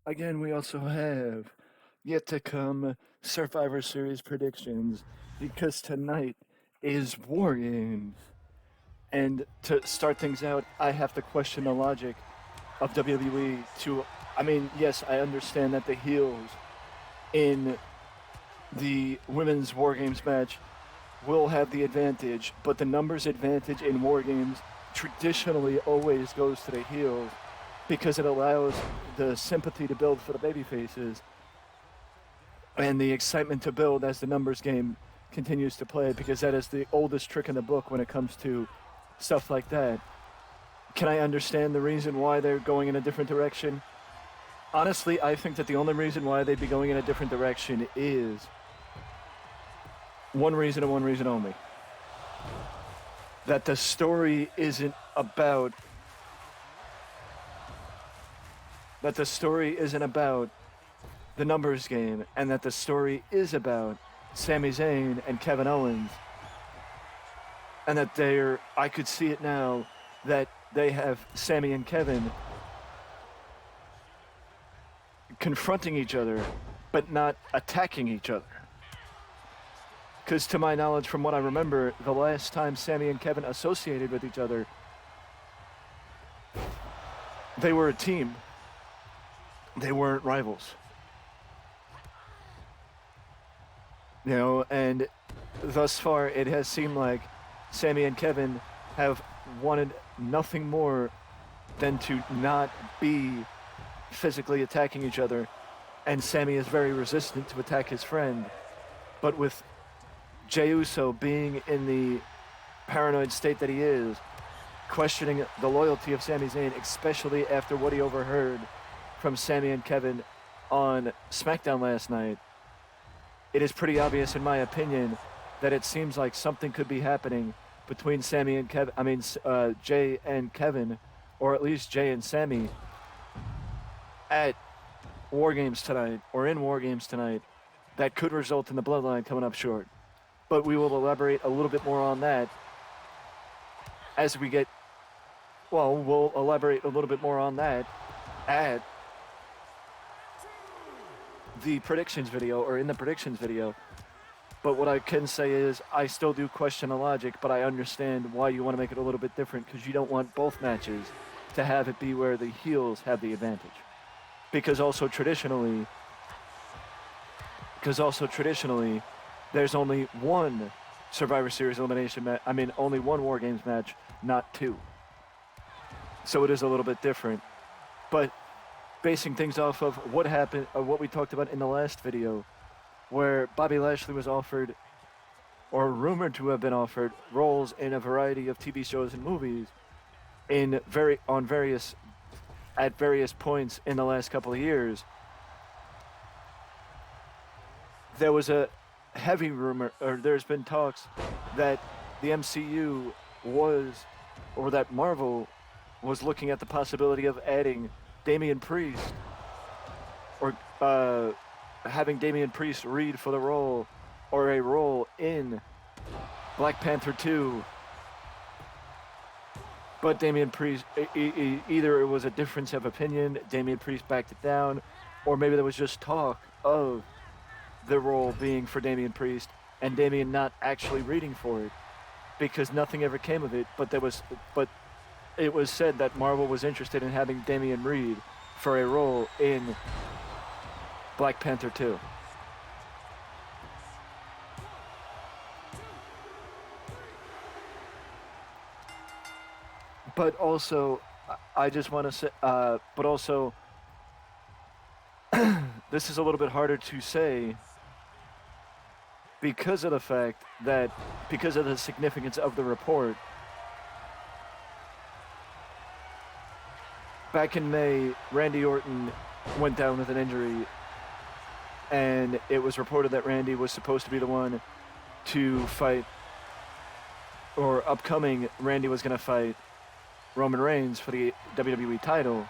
Again, we also have yet to come Survivor Series predictions because tonight is War Games. And to start things out, I have to question the logic of WWE to. I mean, yes, I understand that the heels in the women's War Games match will have the advantage, but the numbers advantage in War Games traditionally always goes to the heels because it allows the sympathy to build for the baby faces and the excitement to build as the numbers game continues to play because that is the oldest trick in the book when it comes to stuff like that. Can I understand the reason why they're going in a different direction? Honestly, I think that the only reason why they'd be going in a different direction is one reason and one reason only. That the story isn't about the numbers game and that the story is about Sami Zayn and Kevin Owens and that I could see it now that they have Sami and Kevin confronting each other but not attacking each other. Because to my knowledge, from what I remember, the last time Sami and Kevin associated with each other, they were a team. They weren't rivals. And thus far it has seemed like Sami and Kevin have wanted nothing more than to not be physically attacking each other, and Sami is very resistant to attack his friend. But with Jey Uso being in the paranoid state that he is, questioning the loyalty of Sami Zayn, especially after what he overheard from Sami and Kevin on SmackDown last night, it is pretty obvious, in my opinion, that it seems like something could be happening between Sami and Kevin. I mean, Jey and Kevin, or at least Jey and Sami, at War Games tonight, or in War Games tonight, that could result in the Bloodline coming up short. But we will elaborate a little bit more on that as we get. Well, we'll elaborate a little bit more on that at the predictions video or in the predictions video. But what I can say is I still do question the logic, but I understand why you want to make it a little bit different because you don't want both matches to have it be where the heels have the advantage. Because also traditionally, there's only one Survivor Series elimination match. I mean, only one War Games match, not two. So it is a little bit different. But basing things off of what happened, or what we talked about in the last video, where Bobby Lashley was offered, or rumored to have been offered, roles in a variety of TV shows and movies, at various points in the last couple of years. There was a heavy rumor, or there's been talks that the MCU or that Marvel was looking at the possibility of adding Damien Priest, or having Damien Priest read for the role, or a role in Black Panther 2. But Damien Priest, either it was a difference of opinion, Damien Priest backed it down, or maybe there was just talk of the role being for Damien Priest and Damien not actually reading for it because nothing ever came of it. But it was said that Marvel was interested in having Damien read for a role in Black Panther 2. But also, I just want to say, but also, this is a little bit harder to say because of the fact that, because of the significance of the report. Back in May, Randy Orton went down with an injury, and it was reported that Randy was supposed to be the one to fight, or upcoming, Randy was going to fight Roman Reigns for the WWE title.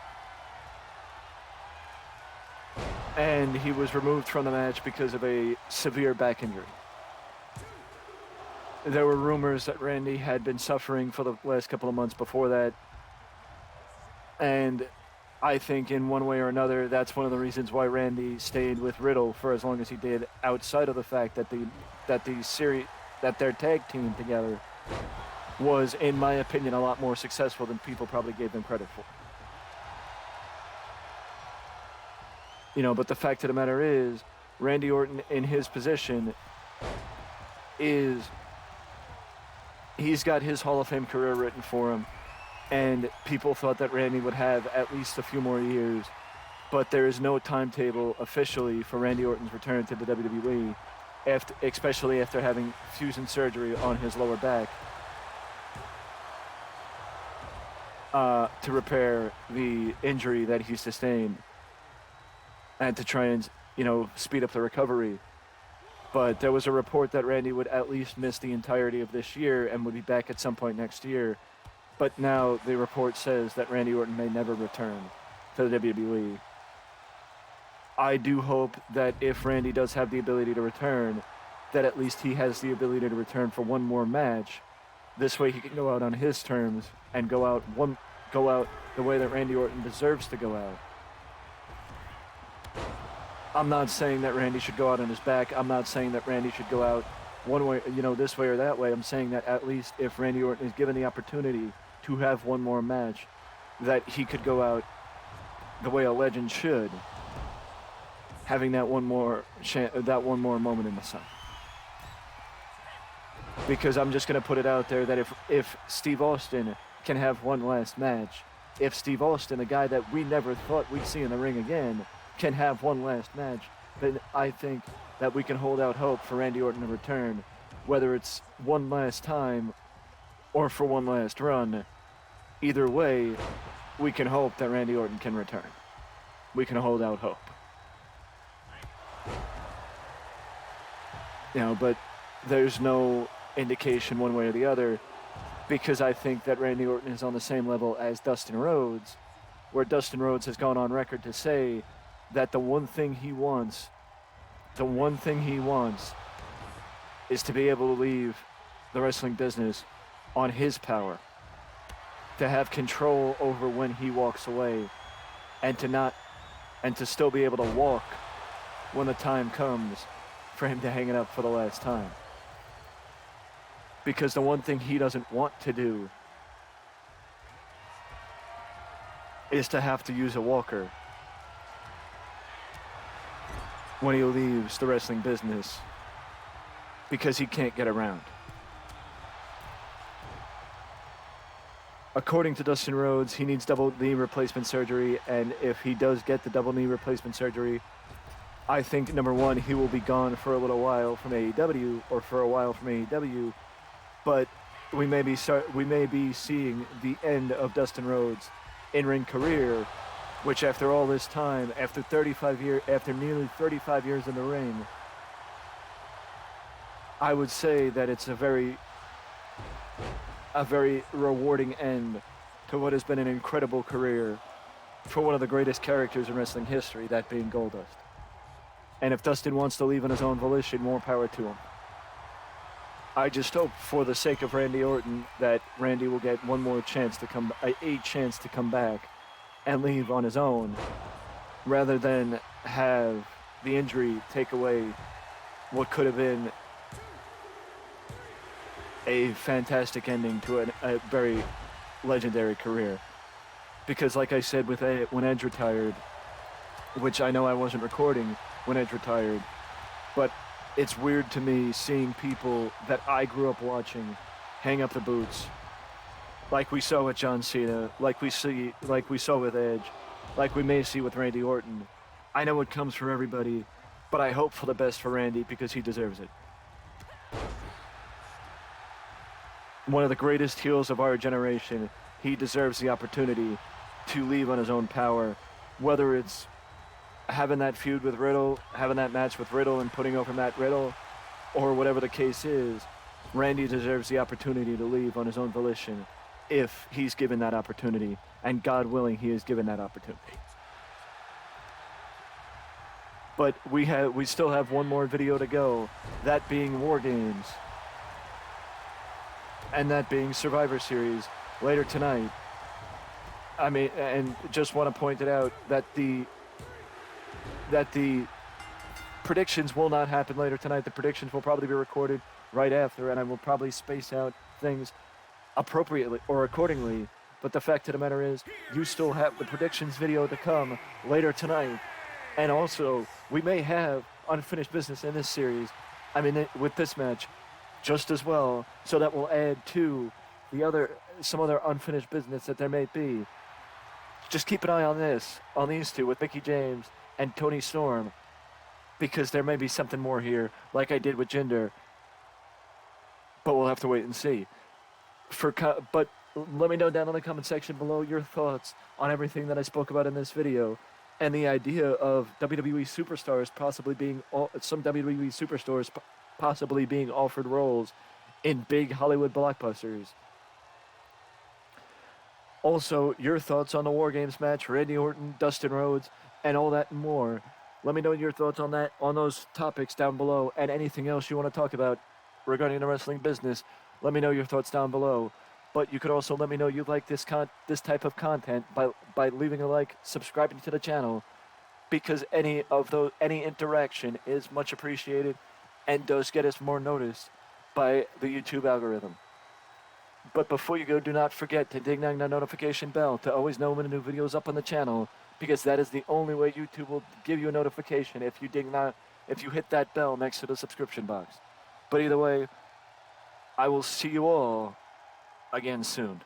And he was removed from the match because of a severe back injury. There were rumors that Randy had been suffering for the last couple of months before that. And I think in one way or another, that's one of the reasons why Randy stayed with Riddle for as long as he did, outside of the fact that their tag team together was, in my opinion, a lot more successful than people probably gave them credit for. But the fact of the matter is, Randy Orton in his position he's got his Hall of Fame career written for him, and people thought that Randy would have at least a few more years, but there is no timetable officially for Randy Orton's return to the WWE, especially after having fusion surgery on his lower back to repair the injury that he sustained and to try and, speed up the recovery. But there was a report that Randy would at least miss the entirety of this year and would be back at some point next year. But now the report says that Randy Orton may never return to the WWE. I do hope that if Randy does have the ability to return, that at least he has the ability to return for one more match. This way he can go out on his terms and go out the way that Randy Orton deserves to go out. I'm not saying that Randy should go out on his back. I'm not saying that Randy should go out one way, this way or that way. I'm saying that at least if Randy Orton is given the opportunity to have one more match, that he could go out the way a legend should, having that one more moment in the sun. Because I'm just going to put it out there that if Steve Austin can have one last match, if Steve Austin, a guy that we never thought we'd see in the ring again, can have one last match, then I think that we can hold out hope for Randy Orton to return, whether it's one last time or for one last run. Either way, we can hope that Randy Orton can return. We can hold out hope. But there's no indication one way or the other, because I think that Randy Orton is on the same level as Dustin Rhodes, where Dustin Rhodes has gone on record to say that the one thing he wants is to be able to leave the wrestling business on his power, to have control over when he walks away, and to still be able to walk when the time comes for him to hang it up for the last time. Because the one thing he doesn't want to do is to have to use a walker when he leaves the wrestling business, because he can't get around. According to Dustin Rhodes, he needs double knee replacement surgery, and if he does get the double knee replacement surgery, I think, number one, he will be gone for a little while from AEW, but we may be seeing the end of Dustin Rhodes' in-ring career, which after all this time, after nearly 35 years in the ring, I would say that it's a very rewarding end to what has been an incredible career for one of the greatest characters in wrestling history, that being Goldust. And if Dustin wants to leave on his own volition, more power to him. I just hope, for the sake of Randy Orton, that Randy will get one more chance to come back and leave on his own, rather than have the injury take away what could have been a fantastic ending to a very legendary career. Because like I said, when Edge retired, which I know I wasn't recording when Edge retired, but it's weird to me seeing people that I grew up watching hang up the boots, like we saw with John Cena, like we saw with Edge, like we may see with Randy Orton. I know it comes from everybody, but I hope for the best for Randy, because he deserves it. One of the greatest heels of our generation, he deserves the opportunity to leave on his own power, whether it's having that feud with Riddle, having that match with Riddle and putting over Matt Riddle, or whatever the case is. Randy deserves the opportunity to leave on his own volition, if he's given that opportunity, and God willing, he is given that opportunity. But we still have one more video to go, that being War Games, and that being Survivor Series later tonight. I mean, and just want to point it out that the predictions will not happen later tonight. The predictions will probably be recorded right after, and I will probably space out things appropriately or accordingly. But the fact of the matter is, you still have the predictions video to come later tonight. And also, we may have unfinished business in this series. I mean, with this match, just as well. So that will add to some other unfinished business that there may be. Just keep an eye on these two with Mickie James and Toni Storm, because there may be something more here, like I did with Jinder. But we'll have to wait and see. But let me know down in the comment section below your thoughts on everything that I spoke about in this video, and the idea of WWE superstars possibly being offered roles in big Hollywood blockbusters. Also, your thoughts on the War Games match, Randy Orton, Dustin Rhodes, and all that and more. Let me know your thoughts on those topics down below, and anything else you want to talk about regarding the wrestling business. Let me know your thoughts down below. But you could also let me know you like this type of content by leaving a like, subscribing to the channel, because any interaction is much appreciated and does get us more noticed by the YouTube algorithm. But before you go, do not forget to ding dong the notification bell to always know when a new video is up on the channel, because that is the only way YouTube will give you a notification if you hit that bell next to the subscription box. But either way, I will see you all again soon.